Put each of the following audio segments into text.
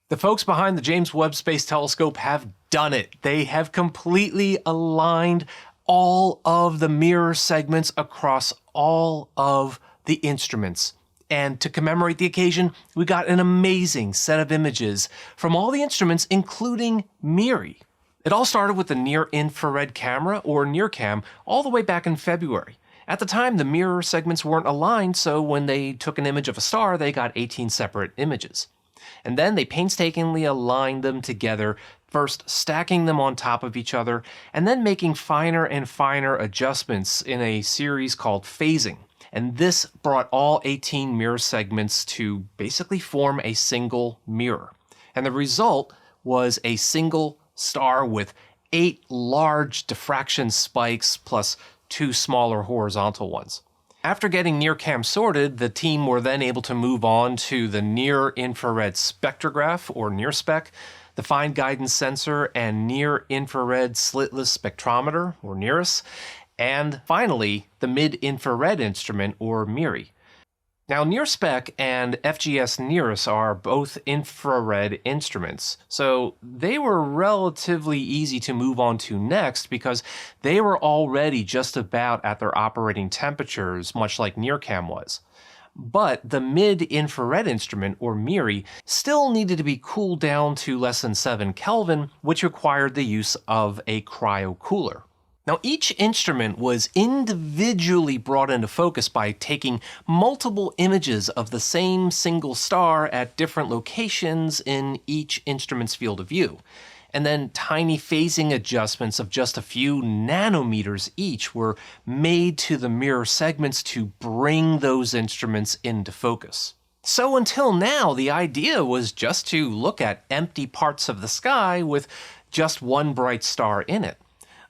The folks behind the James Webb Space Telescope have done it. They have completely aligned all of the mirror segments across all of the instruments. And to commemorate the occasion, we got an amazing set of images from all the instruments, including MIRI. It all started with the near-infrared camera, or NIRCam, all the way back in February. At the time, the mirror segments weren't aligned, so when they took an image of a star, they got 18 separate images. And then they painstakingly aligned them together, first stacking them on top of each other, and then making finer and finer adjustments in a series called phasing. And this brought all 18 mirror segments to basically form a single mirror. And the result was a single star with 8 large diffraction spikes plus 2 smaller horizontal ones. After getting NIRCam sorted, the team were then able to move on to the near-infrared spectrograph, or NIRSpec, the fine guidance sensor, and near-infrared slitless spectrometer, or NIRISS, and finally, the mid-infrared instrument, or MIRI. Now, NIRSpec and FGS NIRISS are both infrared instruments, so they were relatively easy to move on to next because they were already just about at their operating temperatures, much like NIRCam was. But the mid-infrared instrument, or MIRI, still needed to be cooled down to less than 7 Kelvin, which required the use of a cryocooler. Now, each instrument was individually brought into focus by taking multiple images of the same single star at different locations in each instrument's field of view. And then tiny phasing adjustments of just a few nanometers each were made to the mirror segments to bring those instruments into focus. So until now, the idea was just to look at empty parts of the sky with just one bright star in it.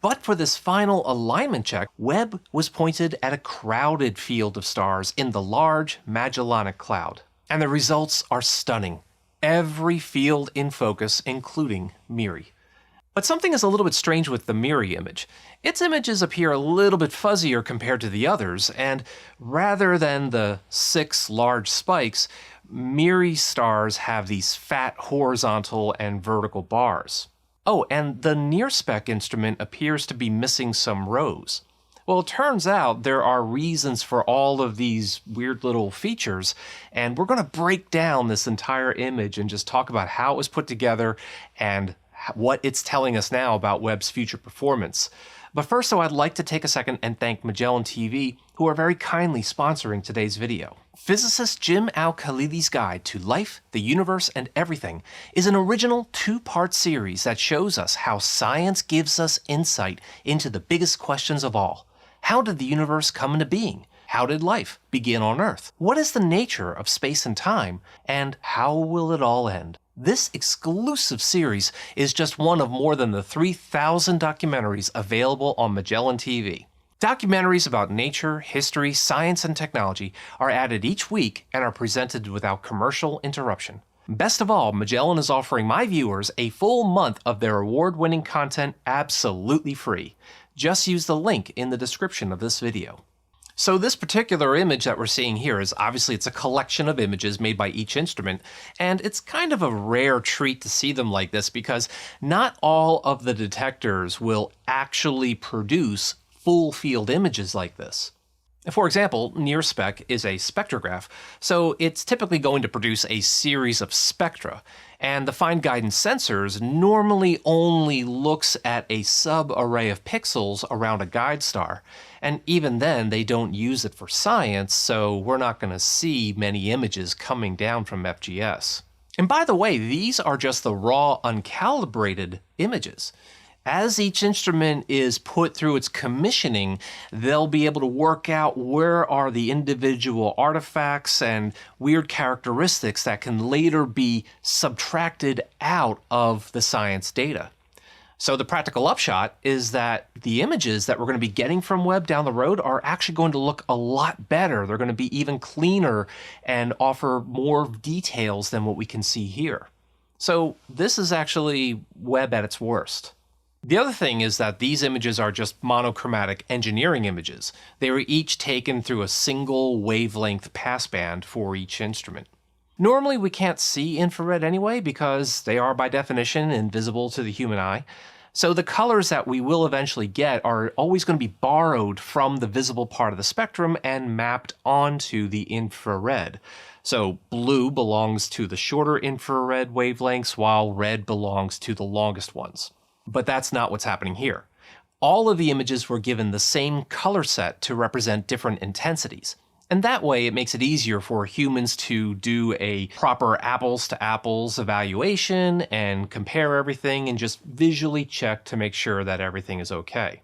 But for this final alignment check, Webb was pointed at a crowded field of stars in the Large Magellanic Cloud. And the results are stunning. Every field in focus, including MIRI. But something is a little bit strange with the MIRI image. Its images appear a little bit fuzzier compared to the others, and rather than the 6 large spikes, MIRI stars have these fat horizontal and vertical bars. Oh, and the NIRSpec instrument appears to be missing some rows. Well, it turns out there are reasons for all of these weird little features, and we're going to break down this entire image and just talk about how it was put together and what it's telling us now about Webb's future performance. But first, though, I'd like to take a second and thank Magellan TV, who are very kindly sponsoring today's video. Physicist Jim Al-Khalili's Guide to Life, the Universe, and Everything is an original 2-part series that shows us how science gives us insight into the biggest questions of all. How did the universe come into being? How did life begin on Earth? What is the nature of space and time? And how will it all end? This exclusive series is just one of more than the 3,000 documentaries available on Magellan TV. Documentaries about nature, history, science, and technology are added each week and are presented without commercial interruption. Best of all, Magellan is offering my viewers a full month of their award-winning content absolutely free. Just use the link in the description of this video. So this particular image that we're seeing here is obviously it's a collection of images made by each instrument, and it's kind of a rare treat to see them like this because not all of the detectors will actually produce full field images like this. For example, NIRSpec is a spectrograph, so it's typically going to produce a series of spectra, and the fine guidance sensors normally only looks at a sub-array of pixels around a guide star, and even then they don't use it for science, so we're not going to see many images coming down from FGS. And by the way, these are just the raw uncalibrated images. As each instrument is put through its commissioning, they'll be able to work out where are the individual artifacts and weird characteristics that can later be subtracted out of the science data. So the practical upshot is that the images that we're going to be getting from Webb down the road are actually going to look a lot better. They're going to be even cleaner and offer more details than what we can see here. So this is actually Webb at its worst. The other thing is that these images are just monochromatic engineering images. They were each taken through a single wavelength passband for each instrument. Normally we can't see infrared anyway because they are by definition invisible to the human eye. So the colors that we will eventually get are always going to be borrowed from the visible part of the spectrum and mapped onto the infrared. So blue belongs to the shorter infrared wavelengths while red belongs to the longest ones. But that's not what's happening here. All of the images were given the same color set to represent different intensities. And that way it makes it easier for humans to do a proper apples to apples evaluation and compare everything and just visually check to make sure that everything is okay.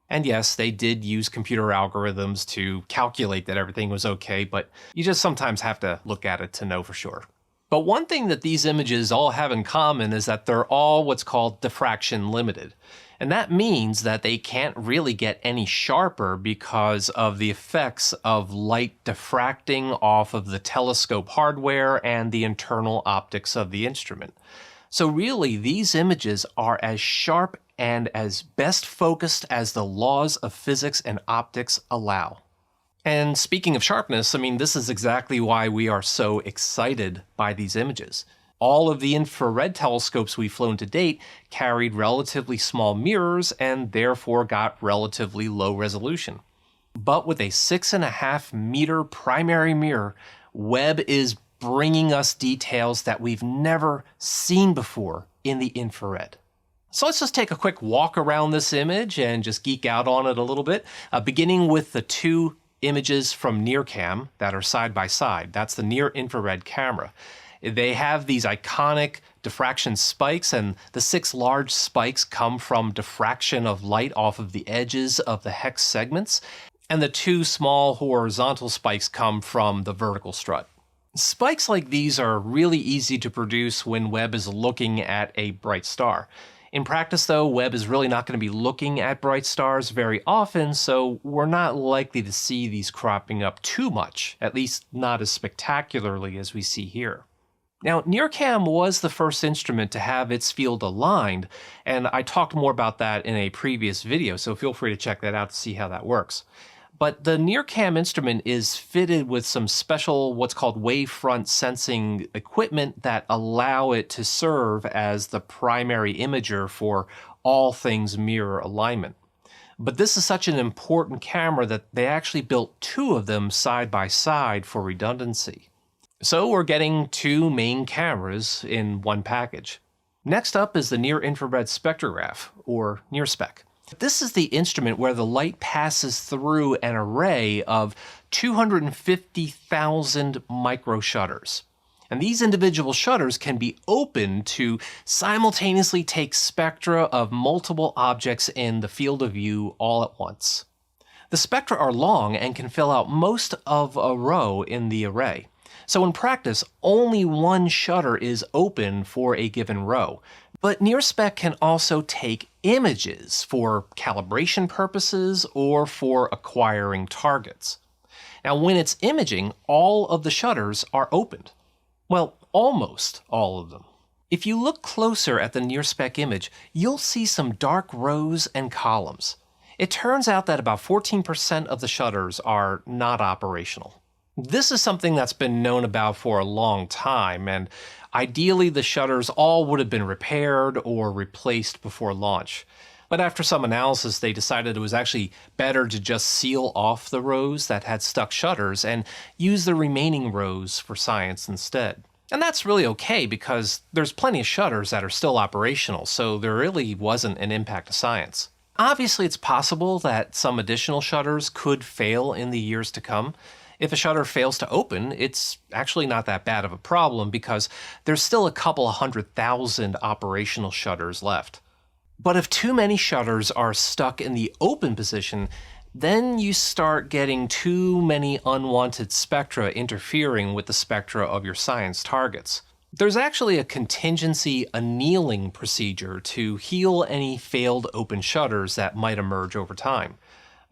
And yes, they did use computer algorithms to calculate that everything was okay, but you just sometimes have to look at it to know for sure. But one thing that these images all have in common is that they're all what's called diffraction limited. And that means that they can't really get any sharper because of the effects of light diffracting off of the telescope hardware and the internal optics of the instrument. So really, these images are as sharp and as best focused as the laws of physics and optics allow. And speaking of sharpness, I mean, this is exactly why we are so excited by these images. All of the infrared telescopes we've flown to date carried relatively small mirrors and therefore got relatively low resolution. But with a 6.5 meter primary mirror, Webb is bringing us details that we've never seen before in the infrared. So let's just take a quick walk around this image and just geek out on it a little bit, beginning with the two images from NIRCam that are side by side. That's the near-infrared camera. They have these iconic diffraction spikes, and the 6 large spikes come from diffraction of light off of the edges of the hex segments, and the 2 small horizontal spikes come from the vertical strut. Spikes like these are really easy to produce when Webb is looking at a bright star. In practice, though, Webb is really not going to be looking at bright stars very often, so we're not likely to see these cropping up too much, at least not as spectacularly as we see here. Now, NIRCam was the first instrument to have its field aligned, and I talked more about that in a previous video, so feel free to check that out to see how that works. But the NIRCam instrument is fitted with some special what's called wavefront sensing equipment that allow it to serve as the primary imager for all things mirror alignment. But this is such an important camera that they actually built 2 of them side by side for redundancy. So we're getting 2 main cameras in one package. Next up is the near-infrared spectrograph, or NIRSpec. This is the instrument where the light passes through an array of 250,000 microshutters. And these individual shutters can be opened to simultaneously take spectra of multiple objects in the field of view all at once. The spectra are long and can fill out most of a row in the array. So in practice, only one shutter is open for a given row. But NIRSpec can also take images for calibration purposes or for acquiring targets. Now, when it's imaging, all of the shutters are opened. Well, almost all of them. If you look closer at the NIRSpec image, you'll see some dark rows and columns. It turns out that about 14% of the shutters are not operational. This is something that's been known about for a long time, and ideally the shutters all would have been repaired or replaced before launch. But after some analysis, they decided it was actually better to just seal off the rows that had stuck shutters and use the remaining rows for science instead. And that's really okay because there's plenty of shutters that are still operational, so there really wasn't an impact to science. Obviously, it's possible that some additional shutters could fail in the years to come. If a shutter fails to open, it's actually not that bad of a problem because there's still a couple of 100,000 operational shutters left. But if too many shutters are stuck in the open position, then you start getting too many unwanted spectra interfering with the spectra of your science targets. There's actually a contingency annealing procedure to heal any failed open shutters that might emerge over time.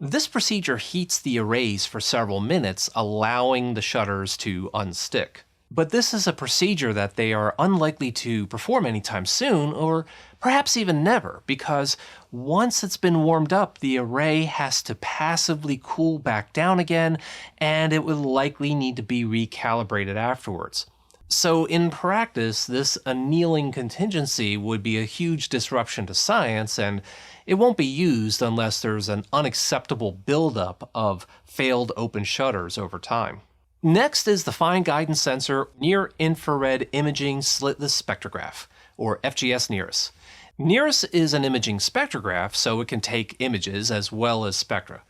This procedure heats the arrays for several minutes, allowing the shutters to unstick. But this is a procedure that they are unlikely to perform anytime soon, or perhaps even never, because once it's been warmed up, the array has to passively cool back down again, and it would likely need to be recalibrated afterwards. So in practice, this annealing contingency would be a huge disruption to science, and it won't be used unless there's an unacceptable buildup of failed open shutters over time. Next is the Fine Guidance Sensor Near-Infrared Imaging Slitless Spectrograph, or FGS NIRISS. NIRISS is an imaging spectrograph, so it can take images as well as spectra.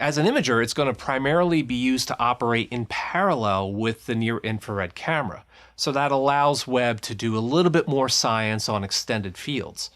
As an imager, it's going to primarily be used to operate in parallel with the near-infrared camera, so that allows Webb to do a little bit more science on extended fields.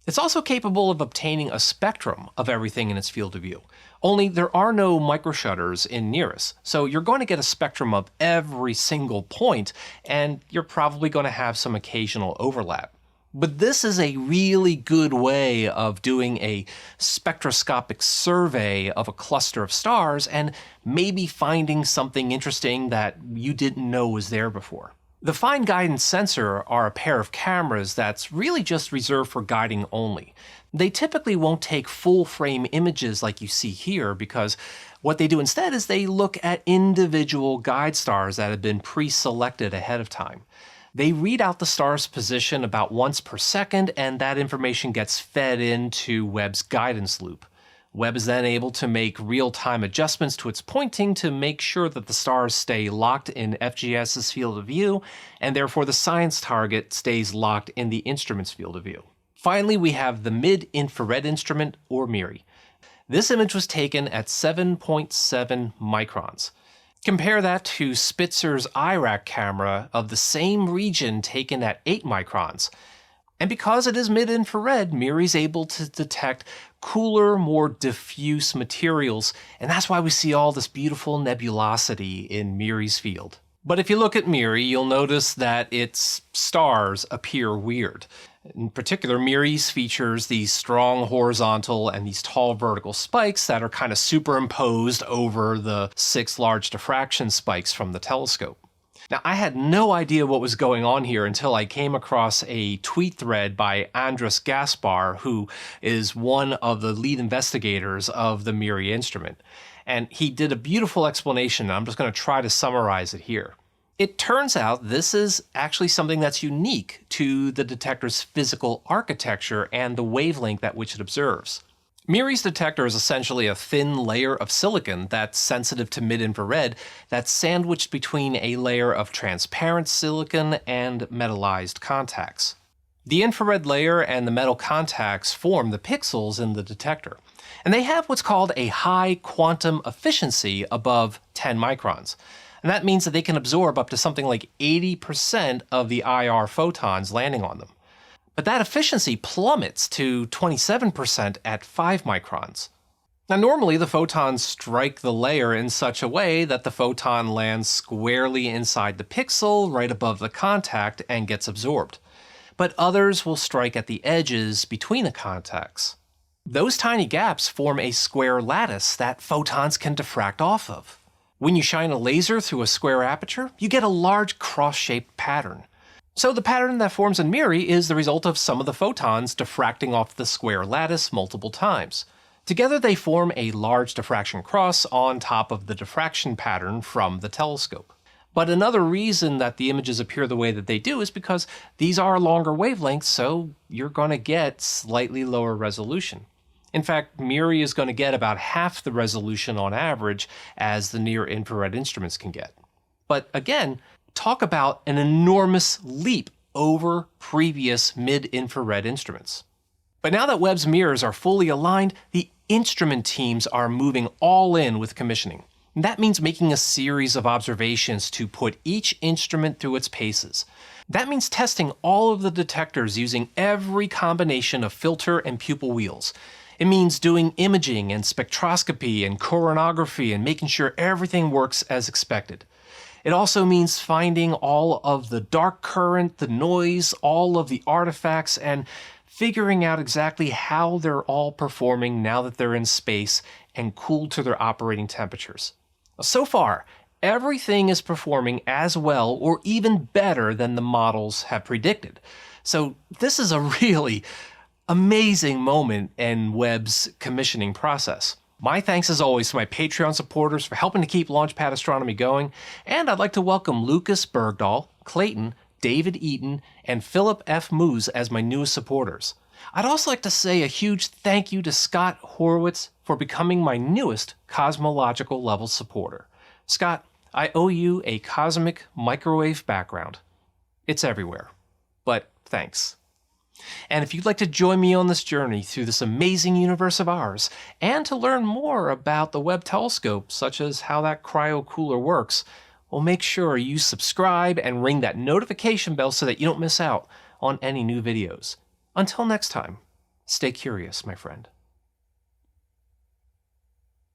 It's also capable of obtaining a spectrum of everything in its field of view. Only there are no microshutters in NIRISS, so you're going to get a spectrum of every single point, and you're probably going to have some occasional overlap. But this is a really good way of doing a spectroscopic survey of a cluster of stars and maybe finding something interesting that you didn't know was there before. The Fine Guidance Sensor are a pair of cameras that's really just reserved for guiding only. They typically won't take full-frame images like you see here because what they do instead is they look at individual guide stars that have been pre-selected ahead of time. They read out the star's position about once per second, and that information gets fed into Webb's guidance loop. Webb is then able to make real-time adjustments to its pointing to make sure that the stars stay locked in FGS's field of view, and therefore the science target stays locked in the instrument's field of view. Finally, we have the Mid-Infrared Instrument, or MIRI. This image was taken at 7.7 microns. Compare that to Spitzer's IRAC camera of the same region taken at 8 microns. And because it is mid-infrared, MIRI is able to detect cooler, more diffuse materials, and that's why we see all this beautiful nebulosity in MIRI's field. But if you look at MIRI, you'll notice that its stars appear weird. In particular, MIRI's features these strong horizontal and these tall vertical spikes that are kind of superimposed over the 6 large diffraction spikes from the telescope. Now, I had no idea what was going on here until I came across a tweet thread by Andres Gaspar, who is one of the lead investigators of the MIRI instrument. And he did a beautiful explanation, and I'm just going to try to summarize it here. It turns out this is actually something that's unique to the detector's physical architecture and the wavelength at which it observes. MIRI's detector is essentially a thin layer of silicon that's sensitive to mid-infrared that's sandwiched between a layer of transparent silicon and metallized contacts. The infrared layer and the metal contacts form the pixels in the detector, and they have what's called a high quantum efficiency above 10 microns. And that means that they can absorb up to something like 80% of the IR photons landing on them. But that efficiency plummets to 27% at 5 microns. Now normally the photons strike the layer in such a way that the photon lands squarely inside the pixel right above the contact and gets absorbed. But others will strike at the edges between the contacts. Those tiny gaps form a square lattice that photons can diffract off of. When you shine a laser through a square aperture, you get a large cross-shaped pattern. So the pattern that forms in MIRI is the result of some of the photons diffracting off the square lattice multiple times. Together they form a large diffraction cross on top of the diffraction pattern from the telescope. But another reason that the images appear the way that they do is because these are longer wavelengths, so you're going to get slightly lower resolution. In fact, MIRI is going to get about half the resolution on average as the near-infrared instruments can get. But again, talk about an enormous leap over previous mid-infrared instruments. But now that Webb's mirrors are fully aligned, the instrument teams are moving all in with commissioning. And that means making a series of observations to put each instrument through its paces. That means testing all of the detectors using every combination of filter and pupil wheels. It means doing imaging and spectroscopy and coronagraphy and making sure everything works as expected. It also means finding all of the dark current, the noise, all of the artifacts, and figuring out exactly how they're all performing now that they're in space and cooled to their operating temperatures. So far, everything is performing as well or even better than the models have predicted. So this is a really amazing moment in Webb's commissioning process. My thanks as always to my Patreon supporters for helping to keep Launchpad Astronomy going, and I'd like to welcome Lucas Bergdahl, Clayton, David Eaton, and Philip F. Moose as my newest supporters. I'd also like to say a huge thank you to Scott Horowitz for becoming my newest cosmological level supporter. Scott, I owe you a cosmic microwave background. It's everywhere. But thanks. And if you'd like to join me on this journey through this amazing universe of ours, and to learn more about the Webb telescope, such as how that cryocooler works, well, make sure you subscribe and ring that notification bell so that you don't miss out on any new videos. Until next time, stay curious, my friend.